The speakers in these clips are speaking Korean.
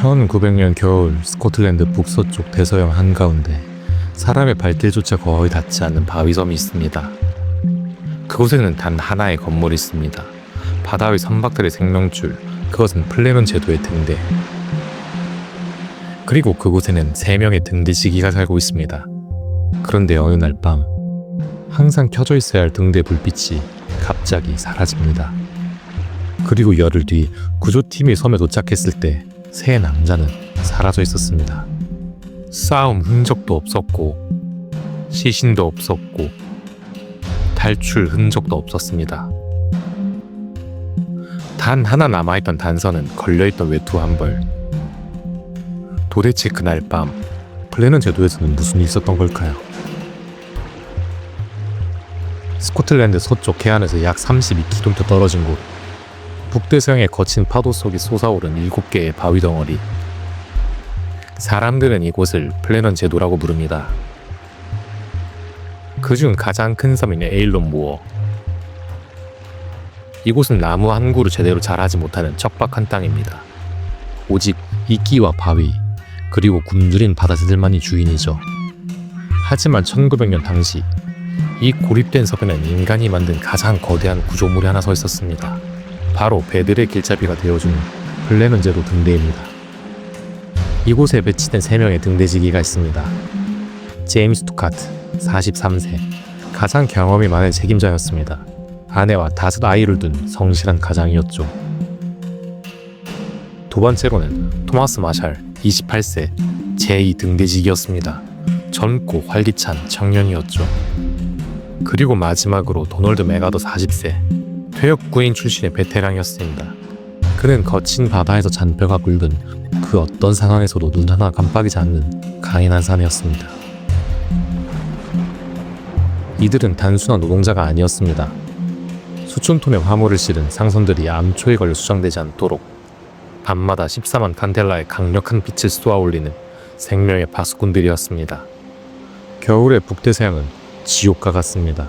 1900년 겨울 스코틀랜드 북서쪽 대서양 한가운데 사람의 발길조차 거의 닿지 않는 바위섬이 있습니다. 그곳에는 단 하나의 건물이 있습니다. 바다 위 선박들의 생명줄, 그것은 플래넌 제도의 등대. 그리고 그곳에는 3명의 등대지기가 살고 있습니다. 그런데 어느 날 밤, 항상 켜져 있어야 할 등대 불빛이 갑자기 사라집니다. 그리고 열흘 뒤 구조팀이 섬에 도착했을 때 세 남자는 사라져 있었습니다. 싸움 흔적도 없었고 시신도 없었고 탈출 흔적도 없었습니다. 단 하나 남아있던 단서는 걸려있던 외투 한 벌. 도대체 그날 밤 플래넌 제도에서는 무슨 일이 있었던 걸까요? 스코틀랜드 서쪽 해안에서 약 32km 떨어진 곳, 북대서양의 거친 파도 속이 솟아오른 7개의 바위 덩어리. 사람들은 이곳을 플래넌 제도라고 부릅니다. 그중 가장 큰 섬인 에일론 모어. 이곳은 나무 한 그루 제대로 자라지 못하는 척박한 땅입니다. 오직 이끼와 바위, 그리고 굶주린 바다새들만이 주인이죠. 하지만 1900년 당시 이 고립된 섬에는 인간이 만든 가장 거대한 구조물이 하나 서 있었습니다. 바로 배들의 길잡이가 되어준 플래넌 제도 등대입니다. 이곳에 배치된 3명의 등대지기가 있습니다. 제임스 투카트, 43세, 가장 경험이 많은 책임자였습니다. 아내와 5 아이를 둔 성실한 가장이었죠. 두 번째로는 토마스 마샬, 28세, 제2 등대지기였습니다. 젊고 활기찬 청년이었죠. 그리고 마지막으로 도널드 메가더 40세, 퇴역구인 출신의 베테랑이었습니다. 그는 거친 바다에서 잔뼈가 굵은 그 어떤 상황에서도 눈 하나 깜빡이지 않는 강인한 사내였습니다. 이들은 단순한 노동자가 아니었습니다. 수천 톤의 화물을 실은 상선들이 암초에 걸려 수정되지 않도록 밤마다 14만 칸델라의 강력한 빛을 쏘아 올리는 생명의 파수꾼들이었습니다. 겨울의 북대서양은 지옥과 같습니다.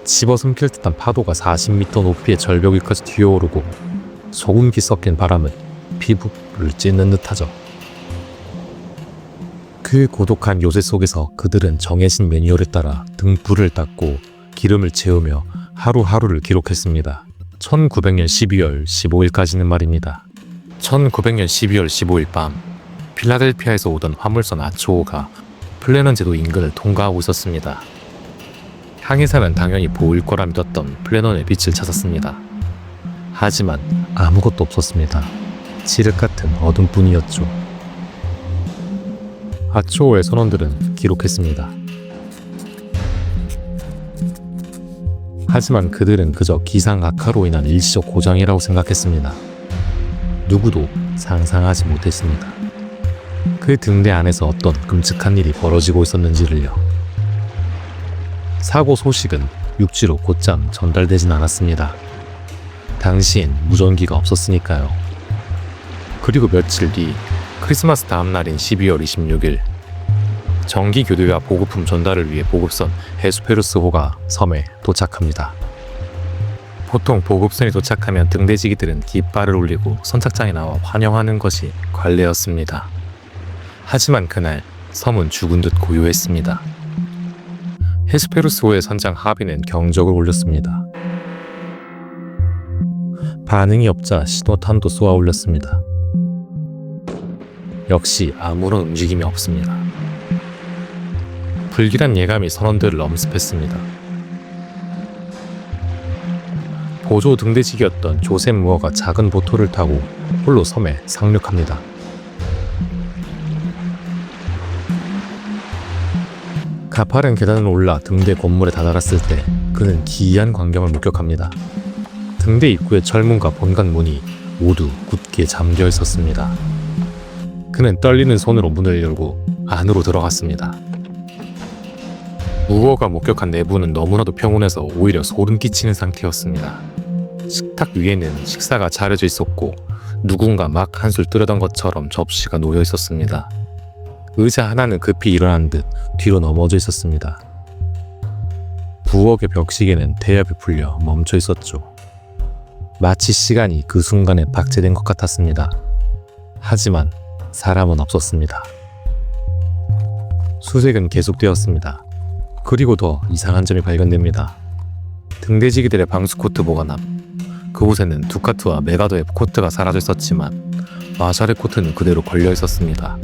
집어삼킬 듯한 파도가 40m 높이의 절벽 위까지 튀어오르고 소금기 섞인 바람은 피부를 찢는 듯하죠. 그 고독한 요새 속에서 그들은 정해진 매뉴얼에 따라 등불을 닦고 기름을 채우며 하루하루를 기록했습니다. 1900년 12월 15일까지는 말입니다. 1900년 12월 15일 밤, 필라델피아에서 오던 화물선 아초호가 플래넌 제도 인근을 통과하고 있었습니다. 항해사는 당연히 보일 거라 믿었던 플래넌의 빛을 찾았습니다. 하지만 아무것도 없었습니다. 칠흑 같은 어둠뿐이었죠. 아초호의 선원들은 기록했습니다. 하지만 그들은 그저 기상 악화로 인한 일시적 고장이라고 생각했습니다. 누구도 상상하지 못했습니다. 그 등대 안에서 어떤 끔찍한 일이 벌어지고 있었는지를요. 사고 소식은 육지로 곧장 전달되진 않았습니다. 당시엔 무전기가 없었으니까요. 그리고 며칠 뒤 크리스마스 다음 날인 12월 26일, 정기 교류와 보급품 전달을 위해 보급선 헤스페루스호가 섬에 도착합니다. 보통 보급선이 도착하면 등대지기들은 깃발을 올리고 선착장에 나와 환영하는 것이 관례였습니다. 하지만 그날 섬은 죽은 듯 고요했습니다. 헤스페루스호의 선장 하비는 경적을 울렸습니다. 반응이 없자 신호탄도 쏘아 올렸습니다. 역시 아무런 움직임이 없습니다. 불길한 예감이 선원들을 엄습했습니다. 보조 등대지기였던 조셉 무어가 작은 보토를 타고 홀로 섬에 상륙합니다. 가파른 계단을 올라 등대 건물에 다다랐을 때 그는 기이한 광경을 목격합니다. 등대 입구의 철문과 본관 문이 모두 굳게 잠겨 있었습니다. 그는 떨리는 손으로 문을 열고 안으로 들어갔습니다. 무어가 목격한 내부는 너무나도 평온해서 오히려 소름 끼치는 상태였습니다. 식탁 위에는 식사가 차려져 있었고 누군가 막 한술 뜨려던 것처럼 접시가 놓여 있었습니다. 의자 하나는 급히 일어난 듯 뒤로 넘어져 있었습니다. 부엌의 벽시계는 태엽이 풀려 멈춰 있었죠. 마치 시간이 그 순간에 박제된 것 같았습니다. 하지만 사람은 없었습니다. 수색은 계속되었습니다. 그리고 더 이상한 점이 발견됩니다. 등대지기들의 방수 코트 보관함. 그곳에는 두카트와 메가더의 코트가 사라져 있었지만 마샬의 코트는 그대로 걸려 있었습니다.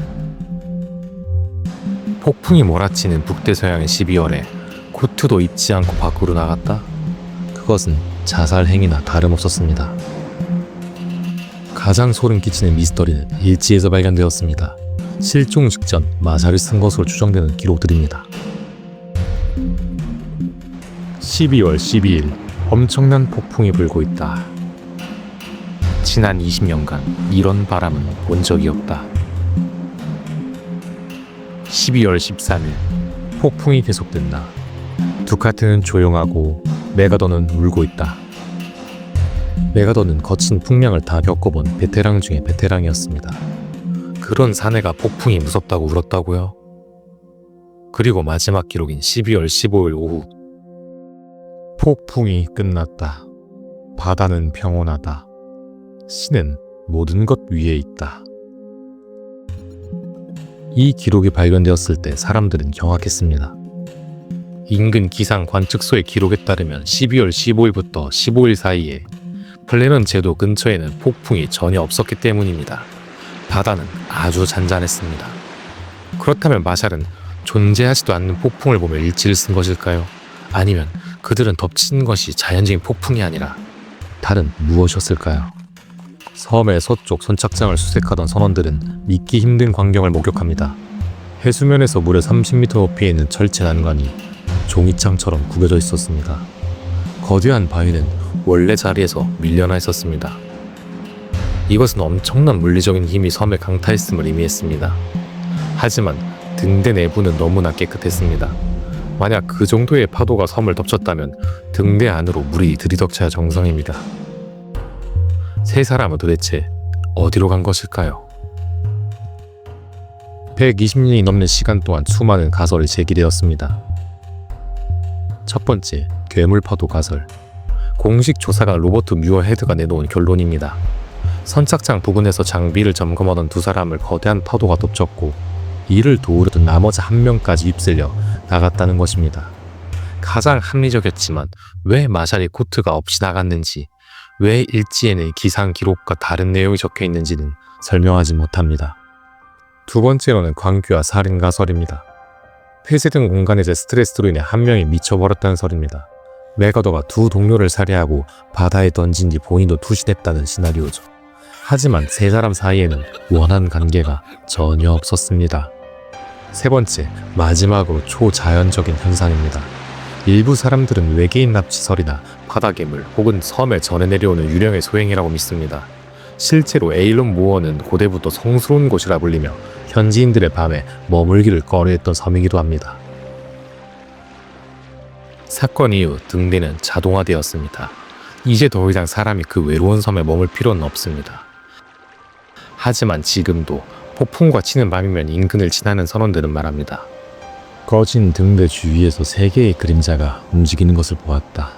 폭풍이 몰아치는 북대서양의 12월에 코트도 입지 않고 밖으로 나갔다? 그것은 자살 행위나 다름없었습니다. 가장 소름 끼치는 미스터리는 일지에서 발견되었습니다. 실종 직전 마샬을 쓴 것으로 추정되는 기록들입니다. 12월 12일 엄청난 폭풍이 불고 있다. 지난 20년간 이런 바람은 본 적이 없다. 12월 13일 폭풍이 계속된다. 두카트는 조용하고 메가더는 울고 있다. 메가더는 거친 풍량을 다 겪어본 베테랑 중에 베테랑이었습니다. 그런 사내가 폭풍이 무섭다고 울었다고요? 그리고 마지막 기록인 12월 15일 오후 폭풍이 끝났다. 바다는 평온하다. 신은 모든 것 위에 있다. 이 기록이 발견되었을 때 사람들은 경악했습니다. 인근 기상 관측소의 기록에 따르면 12월 15일부터 15일 사이에 플래넌 제도 근처에는 폭풍이 전혀 없었기 때문입니다. 바다는 아주 잔잔했습니다. 그렇다면 마샬은 존재하지도 않는 폭풍을 보며 일지를 쓴 것일까요? 아니면 그들은 덮친 것이 자연적인 폭풍이 아니라 다른 무엇이었을까요? 섬의 서쪽 선착장을 수색하던 선원들은 믿기 힘든 광경을 목격합니다. 해수면에서 무려 30m 높이에 있는 철제 난관이 종이창처럼 구겨져 있었습니다. 거대한 바위는 원래 자리에서 밀려나 있었습니다. 이것은 엄청난 물리적인 힘이 섬에 강타했음을 의미했습니다. 하지만 등대 내부는 너무나 깨끗했습니다. 만약 그 정도의 파도가 섬을 덮쳤다면 등대 안으로 물이 들이덕쳐야 정상입니다. 세 사람은 도대체 어디로 간 것일까요? 120년이 넘는 시간 동안 수많은 가설이 제기되었습니다. 첫 번째, 괴물파도 가설. 공식 조사가 로버트 뮤어 헤드가 내놓은 결론입니다. 선착장 부근에서 장비를 점검하던 두 사람을 거대한 파도가 덮쳤고 이를 도우려던 나머지 한 명까지 휩쓸려 나갔다는 것입니다. 가장 합리적이었지만 왜 마샬이 코트가 없이 나갔는지, 왜 일지에는 기상 기록과 다른 내용이 적혀 있는지는 설명하지 못합니다. 두 번째로는 광기와 살인 가설입니다. 폐쇄된 공간에서 스트레스로 인해 한 명이 미쳐버렸다는 설입니다. 메가더가 두 동료를 살해하고 바다에 던진 뒤 본인도 투신했다는 시나리오죠. 하지만 세 사람 사이에는 원한 관계가 전혀 없었습니다. 세 번째, 마지막으로 초자연적인 현상입니다. 일부 사람들은 외계인 납치설이나 바다괴물 혹은 섬에 전해 내려오는 유령의 소행이라고 믿습니다. 실제로 에일론 모어는 고대부터 성스러운 곳이라 불리며 현지인들의 밤에 머물기를 꺼려했던 섬이기도 합니다. 사건 이후 등대는 자동화되었습니다. 이제 더 이상 사람이 그 외로운 섬에 머물 필요는 없습니다. 하지만 지금도 폭풍과 치는 밤이면 인근을 지나는 선원들은 말합니다. 꺼진 등대 주위에서 세 개의 그림자가 움직이는 것을 보았다.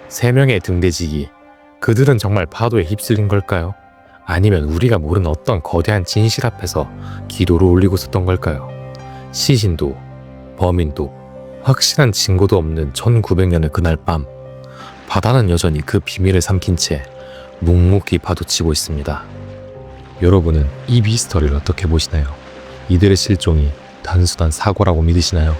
세 명의 등대지기, 그들은 정말 파도에 휩쓸린 걸까요? 아니면 우리가 모르는 어떤 거대한 진실 앞에서 기도를 올리고 있었던 걸까요? 시신도 범인도 확실한 증거도 없는 1900년의 그날 밤, 바다는 여전히 그 비밀을 삼킨 채 묵묵히 파도치고 있습니다. 여러분은 이 미스터리를 어떻게 보시나요? 이들의 실종이 단순한 사고라고 믿으시나요?